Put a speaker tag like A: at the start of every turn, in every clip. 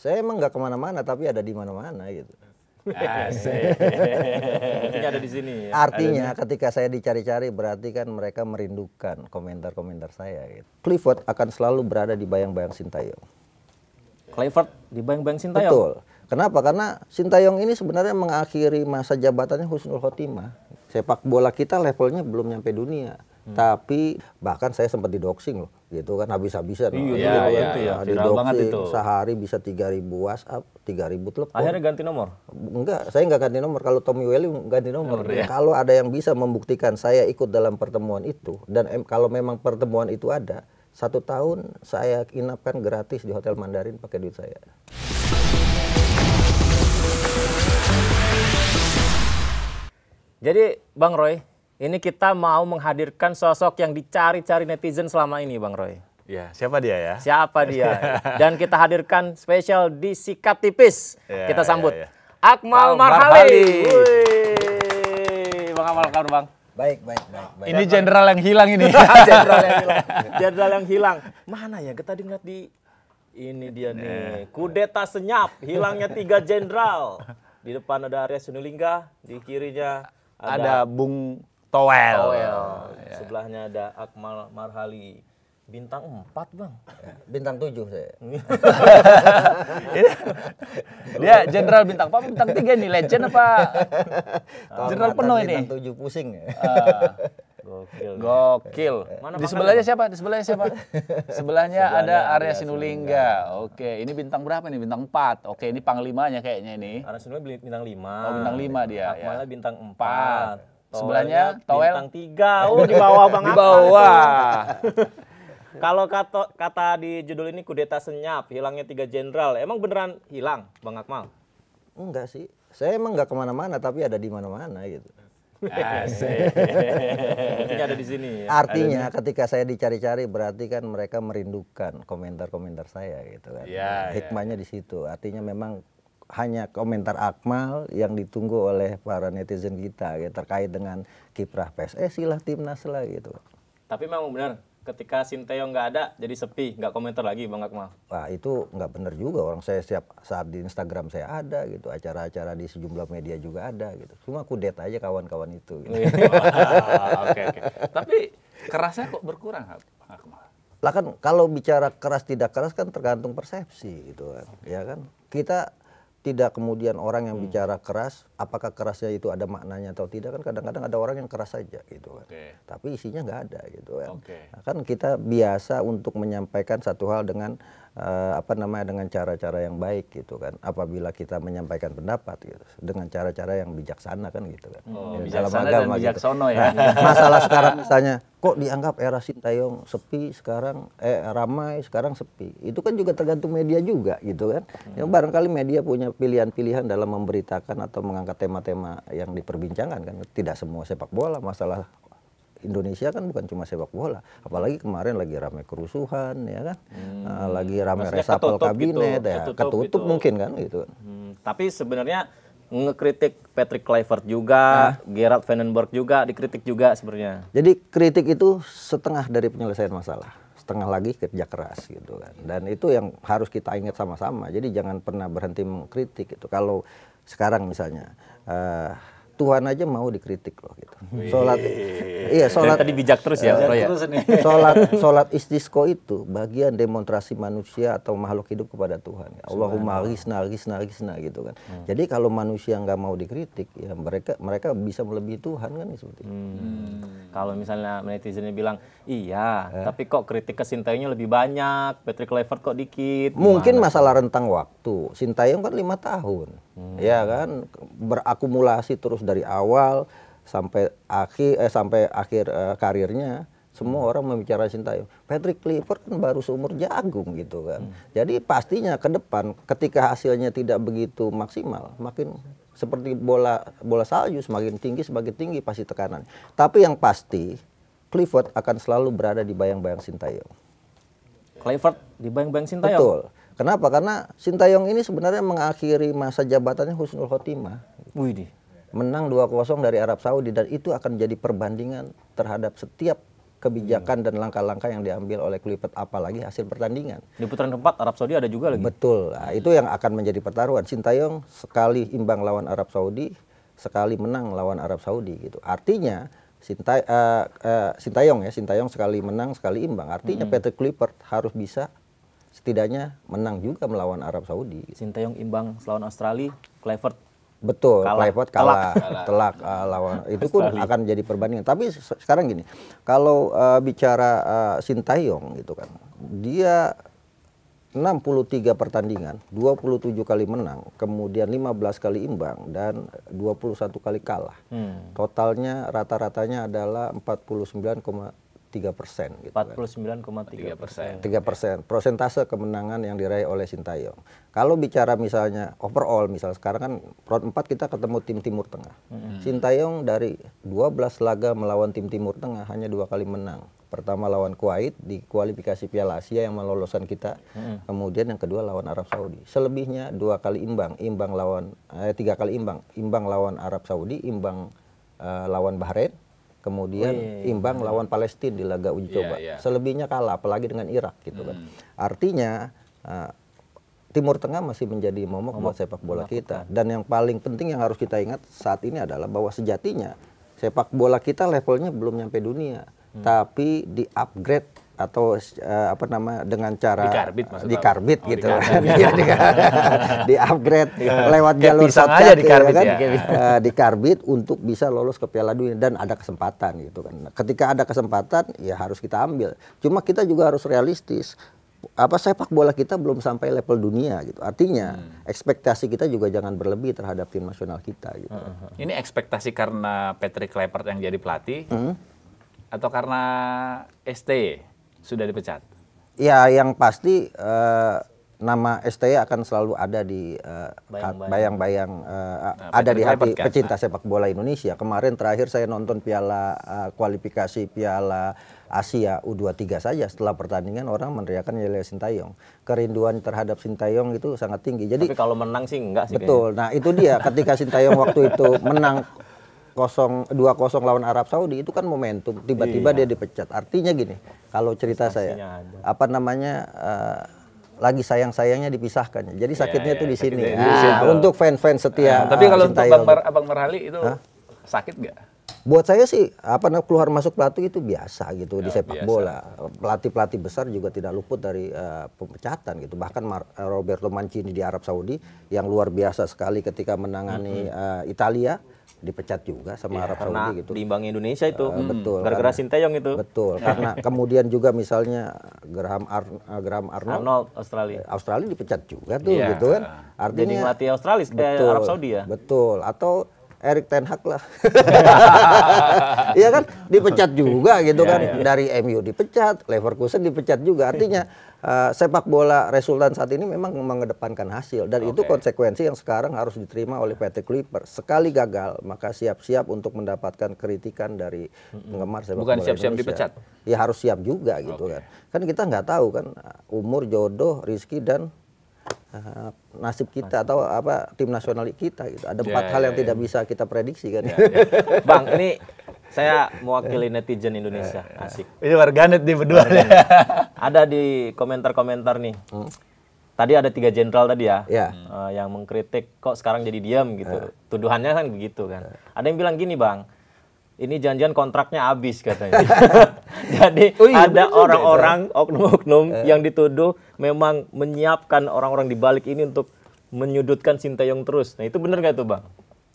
A: Saya emang nggak kemana-mana, tapi ada di mana-mana gitu.
B: Asik. Artinya ada di sini. Ya?
A: Artinya ketika saya dicari-cari berarti kan mereka merindukan komentar-komentar saya. Gitu. Clifford akan selalu berada di bayang-bayang Sintayong.
B: Clifford di bayang-bayang Sintayong.
A: Betul. Kenapa? Karena Sintayong ini sebenarnya mengakhiri masa jabatannya husnul khotimah. Sepak bola kita levelnya belum nyampe dunia. Tapi bahkan saya sempat didoxing loh, gitu kan habis-habisan.
B: Iya, viral banget itu.
A: Sehari bisa 3.000 WhatsApp, 3.000 telepon.
B: Akhirnya ganti nomor?
A: Enggak, saya nggak ganti nomor. Kalau Tommy Welly ganti nomor. Kalau ada yang bisa membuktikan saya ikut dalam pertemuan itu, dan kalau memang pertemuan itu ada, 1 tahun saya inapkan gratis di Hotel Mandarin pakai duit saya.
B: Jadi Bang Roy, ini kita mau menghadirkan sosok yang dicari-cari netizen selama ini, Bang Roy.
C: Ya, siapa dia ya?
B: Siapa dia? Dan kita hadirkan spesial di Sikat Tipis.
C: Ya,
B: kita sambut
C: ya.
B: Akmal Marhali. Bang Akmal, kabar Bang?
A: Baik.
C: Ini jenderal yang hilang ini.
B: Jenderal yang hilang. Mana ya? Kita ngeliat di ini dia nih. Kudeta senyap, hilangnya 3 jenderal. Di depan ada Arya Sinulinga, di kirinya
C: ada Bung Towel.
B: Sebelahnya ada Akmal Marhali. Bintang 4, Bang.
A: Bintang 7 saya.
C: Dia jenderal bintang 4, bintang 3 nih, legend apa? Jenderal penuh ini.
A: Bintang 7 pusing.
C: Gokil.
B: Mana
C: Di sebelahnya siapa? Sebelahnya ada Arya Sinulinga. Oke, ini bintang berapa nih? Bintang 4. Oke, ini panglimanya kayaknya ini.
B: Arya Sinulinga bintang 5.
C: Oh, bintang 5 dia.
B: Akmalnya bintang 4.
C: Sebelahnya Towel
B: bintang 3. Oh, di bawah Bang.
C: Di bawah.
B: Kalau kata di judul ini kudeta senyap, hilangnya 3 jenderal. Emang beneran hilang, Bang Akmal?
A: Enggak sih. Saya emang nggak kemana-mana, tapi ada di mana-mana gitu.
C: Asik.
B: Artinya ada di sini. Ya?
A: Artinya ketika saya dicari-cari berarti kan mereka merindukan komentar-komentar saya gitu kan. Hikmahnya di situ. Artinya memang hanya komentar Akmal yang ditunggu oleh para netizen kita ya, terkait dengan kiprah PSSI lah, timnas lah gitu.
B: Tapi memang benar ketika Sintayong nggak ada jadi sepi, nggak komentar lagi Bang Akmal.
A: Wah itu nggak benar juga, orang saya setiap saat di Instagram saya ada gitu, acara-acara di sejumlah media juga ada gitu. Cuma kudeta aja kawan-kawan itu. Gitu.
C: Oke. Tapi kerasnya kok berkurang, Bang Akmal?
A: Lah kan kalau bicara keras tidak keras kan tergantung persepsi gitu kan. Ya kan kita tidak kemudian orang yang bicara keras, apakah kerasnya itu ada maknanya atau tidak, kan kadang-kadang ada orang yang keras saja gitu kan. Tapi isinya nggak ada gitu kan. Nah, kan kita biasa untuk menyampaikan satu hal dengan dengan cara-cara yang baik gitu kan. Apabila kita menyampaikan pendapat gitu dengan cara-cara yang bijaksana kan gitu kan.
C: Bijaksana dan bijaksono ya.
A: Masalah sekarang misalnya kok dianggap era Sintayong sepi sekarang, ramai sekarang sepi. Itu kan juga tergantung media juga gitu kan. Yang barangkali media punya pilihan-pilihan dalam memberitakan atau mengangkat tema-tema yang diperbincangkan kan. Tidak semua sepak bola, masalah Indonesia kan bukan cuma sepak bola, apalagi kemarin lagi ramai kerusuhan ya kan, lagi ramai resapel kabinet, gitu, ya ketutup gitu. Mungkin kan gitu.
B: Tapi sebenarnya ngekritik Patrick Kluivert juga, Gerard Vandenberg juga dikritik juga sebenarnya.
A: Jadi kritik itu setengah dari penyelesaian masalah, setengah lagi kerja keras gitu kan, dan itu yang harus kita ingat sama-sama. Jadi jangan pernah berhenti mengkritik itu. Kalau sekarang misalnya Tuhan aja mau dikritik loh gitu. Sholat
B: tadi bijak terus ya, Bro ya.
A: Sholat istisqa itu bagian demonstrasi manusia atau makhluk hidup kepada Tuhan. Allahumma ghithna gitu kan. Jadi kalau manusia nggak mau dikritik, ya mereka bisa melebihi Tuhan kan seperti itu.
B: Kalau misalnya netizennya bilang, iya, tapi kok kritik ke Sintayongnya lebih banyak, Patrick Kluivert kok dikit.
A: Mungkin masalah rentang waktu. Sintayong kan 5 tahun. Ya kan, berakumulasi terus dari awal sampai akhir karirnya. Semua orang membicarakan Sintayong. Patrick Kluivert kan baru seumur jagung gitu kan. Jadi pastinya ke depan ketika hasilnya tidak begitu maksimal, makin seperti bola salju, semakin tinggi pasti tekanan. Tapi yang pasti Kluivert akan selalu berada di bayang-bayang Sintayong.
B: Kluivert di bayang-bayang Sintayong?
A: Betul. Kenapa? Karena Sintayong ini sebenarnya mengakhiri masa jabatannya husnul khotimah.
B: Widih.
A: Menang 2-0 dari Arab Saudi, dan itu akan jadi perbandingan terhadap setiap kebijakan dan langkah-langkah yang diambil oleh Kluivert, apalagi hasil pertandingan.
B: Di putaran keempat Arab Saudi ada juga lagi.
A: Betul, nah, itu yang akan menjadi pertaruhan. Sintayong sekali imbang lawan Arab Saudi, sekali menang lawan Arab Saudi gitu. Artinya Sintayong sekali menang, sekali imbang. Artinya Patrick Kluivert harus bisa setidaknya menang juga melawan Arab Saudi.
B: Sintayong imbang lawan Australia, Kluivert
A: Betul,
B: kalah.
A: Kluivert telak lawan itu pun akan jadi perbandingan. Tapi sekarang gini, kalau bicara Sintayong gitu kan, dia 63 pertandingan, 27 kali menang, kemudian 15 kali imbang dan 21 kali kalah. Totalnya rata-ratanya adalah 49,3%. Gitu
B: 49,3%.
A: 3%. Persentase kemenangan yang diraih oleh Sintayong. Kalau bicara misalnya overall, misalnya sekarang kan round 4 kita ketemu tim Timur Tengah. Sintayong dari 12 laga melawan tim Timur Tengah hanya 2 kali menang. Pertama lawan Kuwait di kualifikasi Piala Asia yang meloloskan kita. Kemudian yang kedua lawan Arab Saudi. Selebihnya 2 kali imbang, 3 kali imbang lawan Arab Saudi, imbang lawan Bahrain. Kemudian imbang lawan Palestina di laga uji coba. Selebihnya kalah, apalagi dengan Irak gitu kan. Artinya Timur Tengah masih menjadi momok buat sepak bola kita. Dan yang paling penting yang harus kita ingat saat ini adalah bahwa sejatinya sepak bola kita levelnya belum nyampe dunia, tapi di-upgrade atau dengan cara dikarbit gitu. Di-upgrade lewat jalur
C: shortcut
A: dikarbit untuk bisa lolos ke Piala Dunia dan ada kesempatan gitu kan. Ketika ada kesempatan ya harus kita ambil. Cuma kita juga harus realistis. Sepak bola kita belum sampai level dunia gitu. Artinya ekspektasi kita juga jangan berlebih terhadap tim nasional kita gitu.
C: Ini ekspektasi karena Patrick Kluivert yang jadi pelatih atau karena ST sudah dipecat?
A: Ya, yang pasti nama STY akan selalu ada di bayang-bayang ada di hati pecinta sepak bola Indonesia. Kemarin terakhir saya nonton kualifikasi Piala Asia U23 saja, setelah pertandingan orang meneriakan Yelya Sintayong. Kerinduan terhadap Sintayong itu sangat tinggi. Jadi
B: tapi kalau menang sih enggak sih.
A: Betul. Kayaknya. Nah, itu dia ketika Sintayong waktu itu menang 2-0 lawan Arab Saudi, itu kan momentum, tiba-tiba dia dipecat. Artinya gini, kalau cerita saya lagi sayang-sayangnya dipisahkan. Jadi sakitnya tuh di sini. Untuk fans-fans setia.
C: Tapi kalau untuk Abang Merhali itu sakit nggak?
A: Buat saya sih keluar masuk pelatih itu biasa gitu di sepak bola. Pelatih-pelatih besar juga tidak luput dari pemecatan gitu. Bahkan Roberto Mancini di Arab Saudi yang luar biasa sekali ketika menangani Italia dipecat juga sama Arab Saudi gitu.
B: Diimbangi Indonesia itu.
A: Betul.
B: Gara-gara Sintayong itu.
A: Betul. Karena kemudian juga misalnya Graham
B: Arnold Australia
A: dipecat juga tuh gitu kan. Artinya
B: jadi melatih Australia Arab Saudi ya.
A: Betul. Atau Erik ten Hag lah. Iya kan dipecat juga gitu kan. Dari MU dipecat, Leverkusen dipecat juga. Artinya sepak bola resultan saat ini memang mengedepankan hasil dan itu konsekuensi yang sekarang harus diterima oleh Patrick Kluivert. Sekali gagal maka siap-siap untuk mendapatkan kritikan dari penggemar sepak bola.
C: Bukan siap-siap dipecat.
A: Ya harus siap juga gitu kan. Kan kita nggak tahu kan umur, jodoh, rezeki dan nasib kita atau tim nasional kita gitu. Ada 4 hal yang tidak bisa kita prediksi kan.
B: Bang, ini saya mewakili netizen Indonesia. Asik.
C: Ini warganet di berdua.
B: Ada di komentar-komentar nih. Tadi ada 3 jenderal tadi ya. Yang mengkritik kok sekarang jadi diam gitu. Tuduhannya kan begitu kan. Ada yang bilang gini, Bang. Ini janjian kontraknya habis katanya. Jadi ada orang-orang oknum-oknum yang dituduh memang menyiapkan orang-orang di balik ini untuk menyudutkan Sintayong terus. Nah itu benar nggak tuh Bang?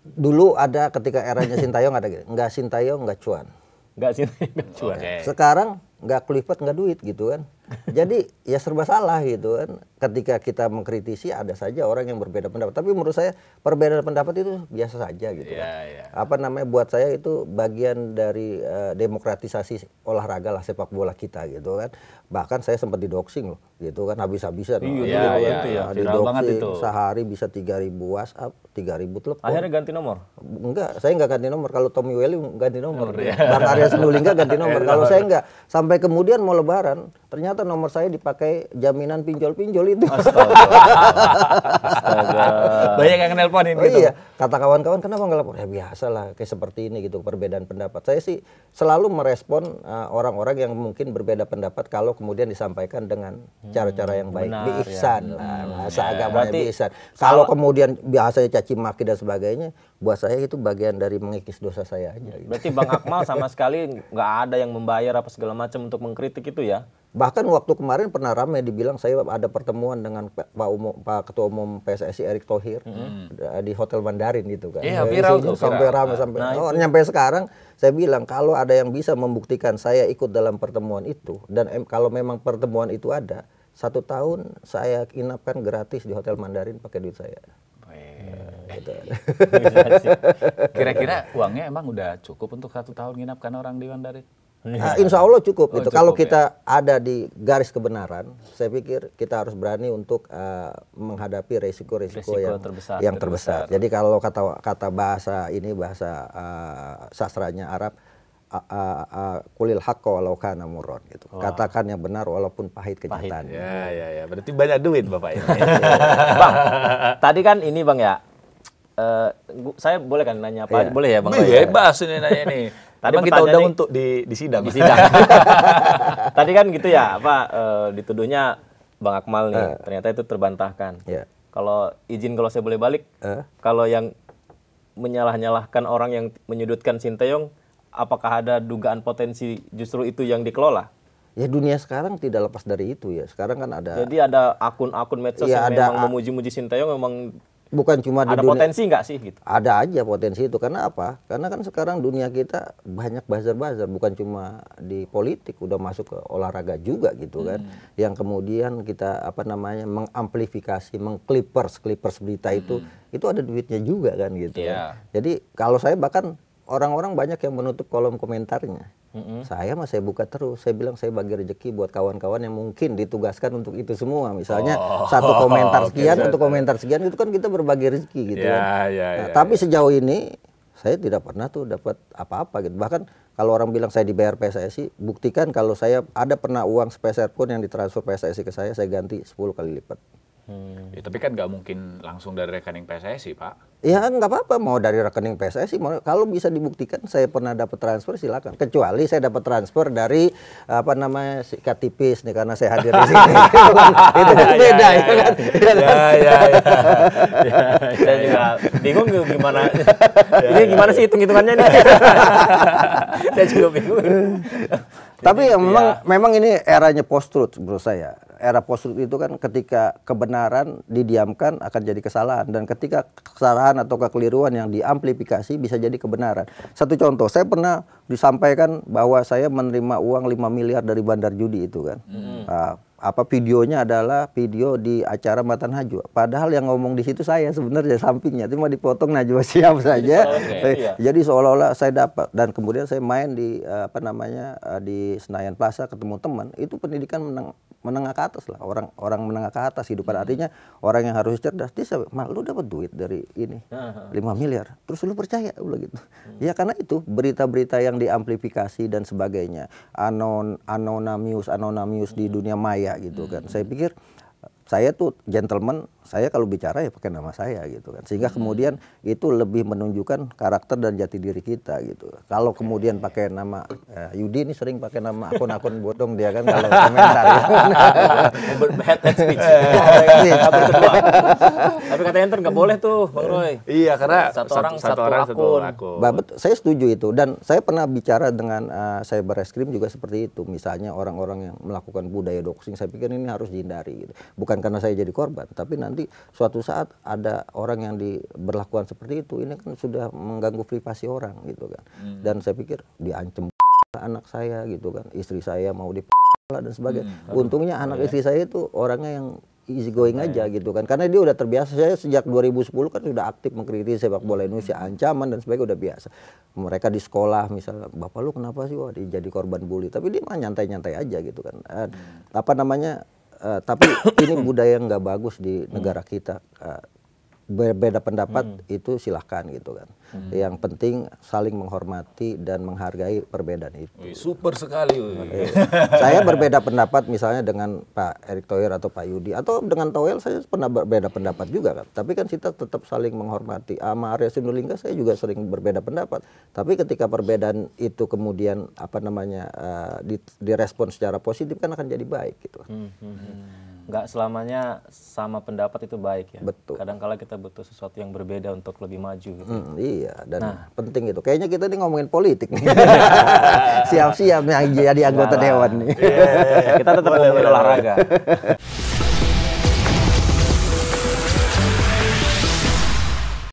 A: Dulu ada ketika eranya Sintayong ada gitu. Nggak Sintayong nggak cuan.
B: Nggak Sintayong nggak cuan.
A: Sekarang nggak Kluivert nggak duit gitu kan. Jadi ya serba salah gitu kan. Ketika kita mengkritisi ada saja orang yang berbeda pendapat. Tapi menurut saya perbedaan pendapat itu biasa saja gitu kan. Buat saya itu bagian dari demokratisasi olahraga lah sepak bola kita gitu kan. Bahkan saya sempat didoxing loh gitu kan habis-habisan. Didoxing sehari bisa 3.000 WhatsApp, 3.000 telepon.
B: Akhirnya ganti nomor?
A: Enggak, saya enggak ganti nomor. Kalau Tommy Welly ganti nomor. Bang Arya Sinulinga ganti nomor. Kalau saya enggak. Sampai kemudian mau lebaran, ternyata nomor saya dipakai jaminan pinjol-pinjol itu.
B: Astaga.
C: Banyak yang nelponin gitu.
A: Iya, kata kawan-kawan kenapa nggak lapor? Ya biasa lah, kayak seperti ini gitu, perbedaan pendapat. Saya sih selalu merespon orang-orang yang mungkin berbeda pendapat kalau kemudian disampaikan dengan cara-cara yang baik.
B: benar,
A: Bi-ihsan lah, bahasa agamanya
B: Berarti
A: bi-ihsan. Kalau kemudian biasanya caci maki dan sebagainya, buat saya itu bagian dari mengikis dosa saya aja. Gitu.
B: Berarti Bang Akmal sama sekali nggak ada yang membayar apa segala macam untuk mengkritik itu ya?
A: Bahkan waktu kemarin pernah ramai dibilang saya ada pertemuan dengan Pak Ketua Umum PSSI Erick Thohir di Hotel Mandarin gitu kan.
C: Iya, viral
A: Isunya
C: tuh,
A: sampai
C: viral.
A: ramai sampai nyampe sekarang saya bilang kalau ada yang bisa membuktikan saya ikut dalam pertemuan itu dan kalau memang pertemuan itu ada 1 tahun saya inapkan gratis di Hotel Mandarin pakai duit saya. Gitu.
C: Kira-kira uangnya emang udah cukup untuk 1 tahun nginapkan orang di Mandarin?
A: Nah, insya Allah cukup.
C: Oh,
A: Itu
C: cukup,
A: kalau
C: ya.
A: kita ada di garis kebenaran, saya pikir kita harus berani untuk menghadapi resiko-resiko
B: Resiko
A: yang terbesar. Jadi kalau kata bahasa ini bahasa sastranya Arab, kulil haqqo walau kana murran gitu. Katakan yang benar walaupun pahit kenyataannya.
C: Ya. Berarti banyak duit Bapak ini.
B: Bang, tadi kan ini Bang ya, saya boleh kan nanya apa?
A: Iya.
B: Boleh ya Bang? Roy?
C: Bebas ini nanya nih.
B: Tadi
C: Emang kita undang
B: pertanyaannya-
C: untuk di sidang.
B: Di sidang. Tadi kan gitu ya, dituduhnya Bang Akmal nih, ternyata itu terbantahkan.
A: Iya.
B: Kalau saya boleh balik, kalau yang menyalah-nyalahkan orang yang menyudutkan Sinteyong, apakah ada dugaan potensi justru itu yang dikelola?
A: Ya dunia sekarang tidak lepas dari itu ya. Sekarang kan ada
B: Jadi ada akun-akun medsos
A: Iya,
B: yang
A: ada
B: memang memuji-muji Sinteyong, memang
A: bukan cuma di
B: ada
A: dunia
B: potensi nggak sih gitu?
A: ada aja potensi itu. Karena apa? Karena kan sekarang dunia kita banyak buzzer-buzzer, bukan cuma di politik, udah masuk ke olahraga juga gitu kan. Yang kemudian kita mengamplifikasi, mengclippers berita itu ada duitnya juga kan gitu.
C: Iya.
A: Jadi kalau saya bahkan orang-orang banyak yang menutup kolom komentarnya. Saya buka terus. Saya bilang saya bagi rezeki buat kawan-kawan yang mungkin ditugaskan untuk itu semua. Misalnya satu komentar sekian, untuk komentar sekian itu kan kita berbagi rezeki gitu kan. Tapi sejauh ini saya tidak pernah tuh dapat apa-apa gitu. Bahkan kalau orang bilang saya dibayar PSSI, buktikan kalau saya ada pernah uang sepeser pun yang ditransfer PSSI ke saya ganti 10 kali lipat.
C: Ya, tapi kan nggak mungkin langsung dari rekening PSSI, Pak.
A: Ya nggak apa-apa, mau dari rekening PSSI, kalau bisa dibuktikan saya pernah dapat transfer silakan. Kecuali saya dapat transfer dari sikat tipis nih karena saya hadir di sini. Itu kan beda ya kan.
B: Saya juga bingung gimana. Ini gimana sih hitung-hitungannya nih? Saya juga bingung.
A: Tapi ya memang ini eranya post-truth menurut saya. Era post-truth itu kan ketika kebenaran didiamkan akan jadi kesalahan. Dan ketika kesalahan atau kekeliruan yang diamplifikasi bisa jadi kebenaran. Satu contoh, saya pernah disampaikan bahwa saya menerima uang 5 miliar dari bandar judi itu kan. Videonya adalah video di acara Matan Najwa. Padahal yang ngomong di situ saya sebenarnya sampingnya, cuma dipotong Najwa Shihab saja. Jadi seolah-olah saya dapat, dan kemudian saya main di di Senayan Plaza ketemu teman. Itu pendidikan menengah ke atas lah, orang menengah ke atas hidupan. Artinya orang yang harus cerdas. Dia lu dapat duit dari ini 5 miliar, terus lu percaya gitu. Ya karena itu berita-berita yang diamplifikasi dan sebagainya, anonamius di dunia maya gitu kan. Saya pikir saya tuh gentleman, saya kalau bicara ya pakai nama saya gitu kan. Sehingga kemudian itu lebih menunjukkan karakter dan jati diri kita gitu. Kalau kemudian pakai nama Yudi ini sering pakai nama akun-akun bodong dia kan kalau komentar ya.
B: Head speech. Tapi katanya ntar nggak boleh tuh Bang Roy.
C: Iya, karena
B: satu orang satu akun.
A: Saya setuju itu, dan saya pernah bicara dengan Cyberreskrim juga seperti itu. Misalnya orang-orang yang melakukan budaya doxing, saya pikir ini harus dihindari gitu. Bukan karena saya jadi korban, tapi nanti suatu saat ada orang yang diberlakukan seperti itu, ini kan sudah mengganggu privasi orang gitu kan. Dan saya pikir diancam anak saya gitu kan, istri saya mau dan sebagainya. Untungnya anak istri saya itu orangnya yang easy going aja gitu kan, karena dia udah terbiasa. Saya sejak 2010 kan sudah aktif mengkritisi sepak bola Indonesia, ancaman dan sebagainya udah biasa. Mereka di sekolah misalnya, bapak lu kenapa sih wah jadi korban bully, tapi dia mah nyantai-nyantai aja gitu kan. Tapi ini budaya yang nggak bagus di negara kita. berbeda pendapat itu silahkan gitu kan. Yang penting saling menghormati dan menghargai perbedaan itu.
C: Wih, super sekali.
A: Saya berbeda pendapat misalnya dengan Pak Erick Thohir atau Pak Yudi atau dengan Toel saya pernah berbeda pendapat juga kan. Tapi kan kita tetap saling menghormati. Sama Arya Sinulinga saya juga sering berbeda pendapat. Tapi ketika perbedaan itu kemudian direspon secara positif kan akan jadi baik gitu.
B: Nggak selamanya sama pendapat itu baik ya.
A: Betul.
B: Kadang-kala kita butuh sesuatu yang berbeda untuk lebih maju gitu.
A: Iya, dan penting itu. Kayaknya kita nih ngomongin politik nih. Siap-siap nih jadi anggota dewan nih.
B: Kita tetap ngomongin olahraga.